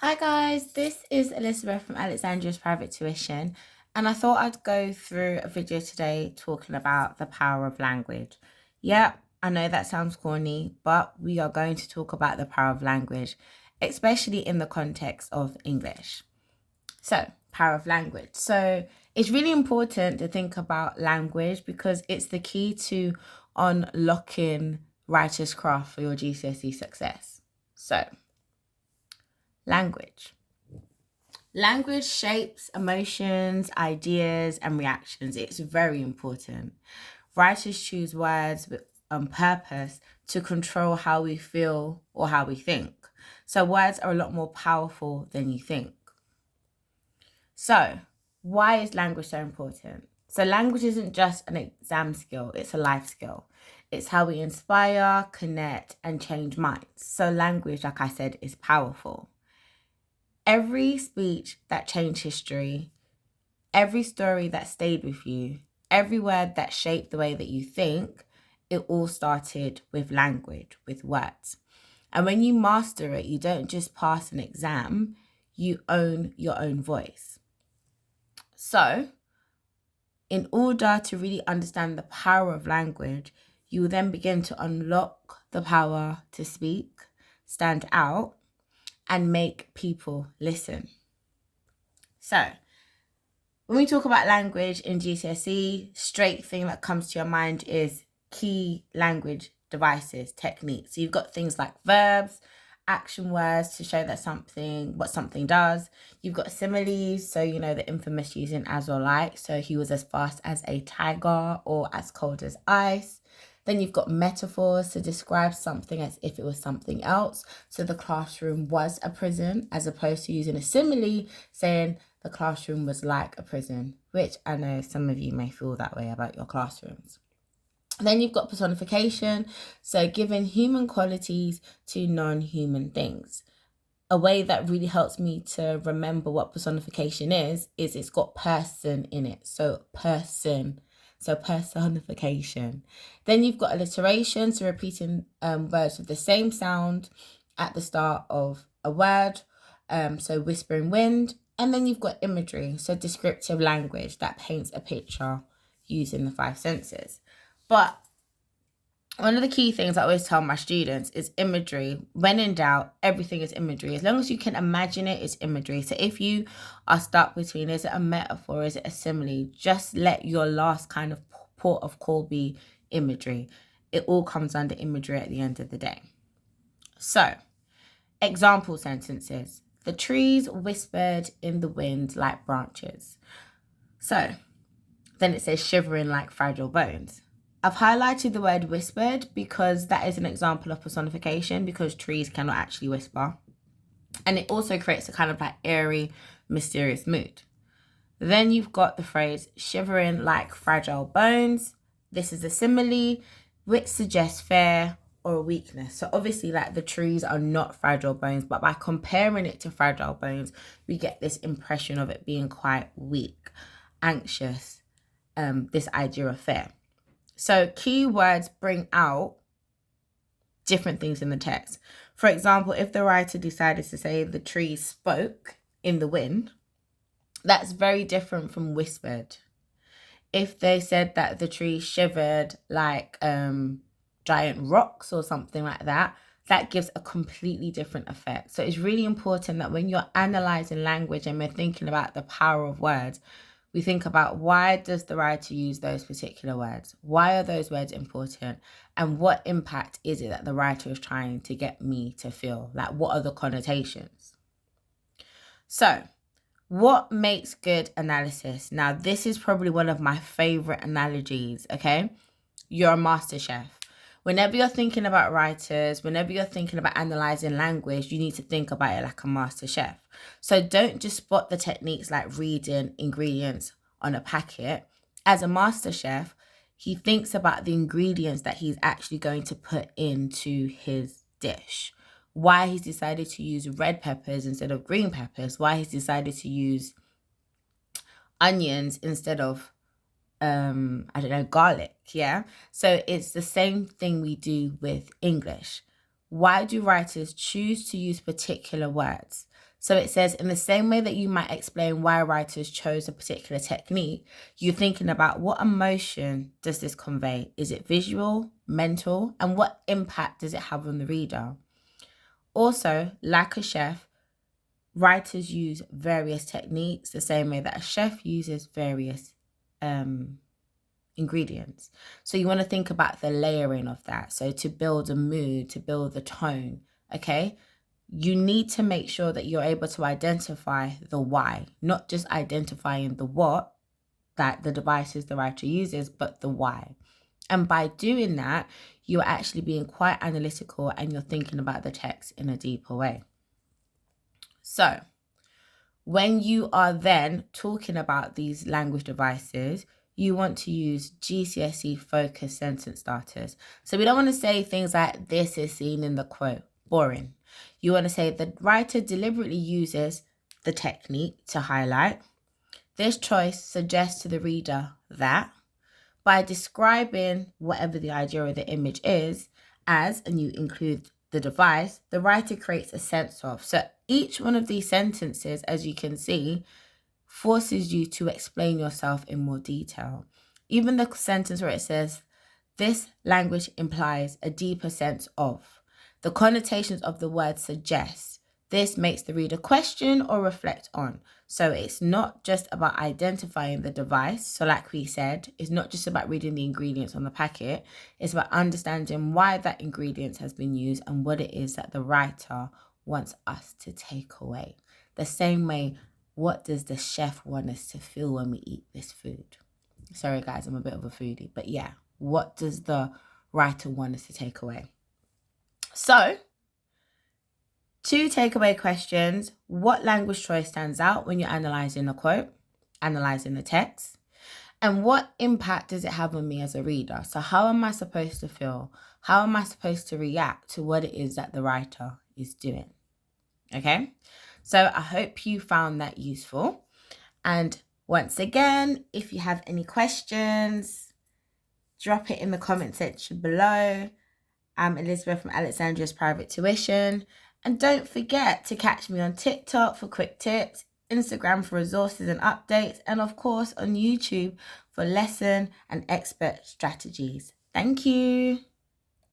Hi guys, this is Elizabeth from Alexandria's Private Tuition, and I thought I'd go through a video today talking about the power of language. Yeah, I know that sounds corny, but we are going to talk about the power of language, especially in the context of English. So, power of language. So, it's really important to think about language because it's the key to unlocking writer's craft for your GCSE success. So, language. Language shapes emotions, ideas, and reactions. It's very important. Writers choose words on purpose to control how we feel or how we think. So, words are a lot more powerful than you think. So, why is language so important? So, language isn't just an exam skill, it's a life skill. It's how we inspire, connect, and change minds. So, language, like I said, is powerful. Every speech that changed history, every story that stayed with you, every word that shaped the way that you think, it all started with language, with words. And when you master it, you don't just pass an exam, you own your own voice. So, in order to really understand the power of language, you will then begin to unlock the power to speak, stand out, and make people listen. So, when we talk about language in GCSE, straight thing that comes to your mind is key language devices, techniques. So you've got things like verbs, action words to show that what something does. You've got similes, so you know the infamous using as or like. So he was as fast as a tiger or as cold as ice. Then you've got metaphors to describe something as if it was something else. So the classroom was a prison, as opposed to using a simile saying the classroom was like a prison, which I know some of you may feel that way about your classrooms. Then you've got personification, so giving human qualities to non-human things. A way that really helps me to remember what personification is it's got person in it. So personification. Then you've got alliteration, so repeating words with the same sound at the start of a word. So whispering wind. And then you've got imagery, so descriptive language that paints a picture using the five senses. But one of the key things I always tell my students is imagery. When in doubt, everything is imagery. As long as you can imagine it, it's imagery. So if you are stuck between, is it a metaphor, is it a simile, just let your last kind of port of call be imagery. It all comes under imagery at the end of the day. So, example sentences. The trees whispered in the wind like branches. So, then it says shivering like fragile bones. I've highlighted the word whispered because that is an example of personification, because trees cannot actually whisper. And it also creates a kind of like eerie, mysterious mood. Then you've got the phrase shivering like fragile bones. This is a simile which suggests fear or a weakness. So obviously, like, the trees are not fragile bones, but by comparing it to fragile bones, we get this impression of it being quite weak, anxious, this idea of fear. So keywords bring out different things in the text. For example, if the writer decided to say the trees spoke in the wind, that's very different from whispered. If they said that the tree shivered like giant rocks or something like that, that gives a completely different effect. So it's really important that when you're analyzing language and we're thinking about the power of words, we think about, why does the writer use those particular words? Why are those words important? And what impact is it that the writer is trying to get me to feel? Like, what are the connotations? So, what makes good analysis? Now, this is probably one of my favorite analogies, okay? You're a master chef. Whenever you're thinking about writers, whenever you're thinking about analyzing language, you need to think about it like a master chef. So don't just spot the techniques like reading ingredients on a packet. As a master chef, he thinks about the ingredients that he's actually going to put into his dish. Why he's decided to use red peppers instead of green peppers. Why he's decided to use onions instead of garlic. Yeah. So it's the same thing we do with English. Why do writers choose to use particular words? So it says, in the same way that you might explain why writers chose a particular technique, you're thinking about what emotion does this convey? Is it visual, mental, and what impact does it have on the reader? Also, like a chef, writers use various techniques the same way that a chef uses various ingredients. So you want to think about the layering of that. So to build a mood, to build the tone, okay? You need to make sure that you're able to identify the why, not just identifying the what that the devices the writer uses, but the why. And by doing that, you're actually being quite analytical and you're thinking about the text in a deeper way. So when you are then talking about these language devices, you want to use GCSE focused sentence starters. So we don't want to say things like this is seen in the quote. Boring. You want to say the writer deliberately uses the technique to highlight. This choice suggests to the reader that by describing whatever the idea or the image is as, and you include the device, the writer creates a sense of. So each one of these sentences, as you can see, forces you to explain yourself in more detail. Even the sentence where it says, this language implies a deeper sense of. The connotations of the word suggest. This makes the reader question or reflect on. So it's not just about identifying the device. So like we said, it's not just about reading the ingredients on the packet. It's about understanding why that ingredient has been used and what it is that the writer wants us to take away. The same way, what does the chef want us to feel when we eat this food? Sorry guys, I'm a bit of a foodie, but yeah, what does the writer want us to take away? So, 2 takeaway questions. What language choice stands out when you're analysing a quote, analysing the text? And what impact does it have on me as a reader? So how am I supposed to feel? How am I supposed to react to what it is that the writer is doing? Okay, so I hope you found that useful. And once again, if you have any questions, drop it in the comment section below. I'm Elizabeth from Alexandria's Private Tuition. And don't forget to catch me on TikTok for quick tips, Instagram for resources and updates, and of course on YouTube for lesson and expert strategies. Thank you.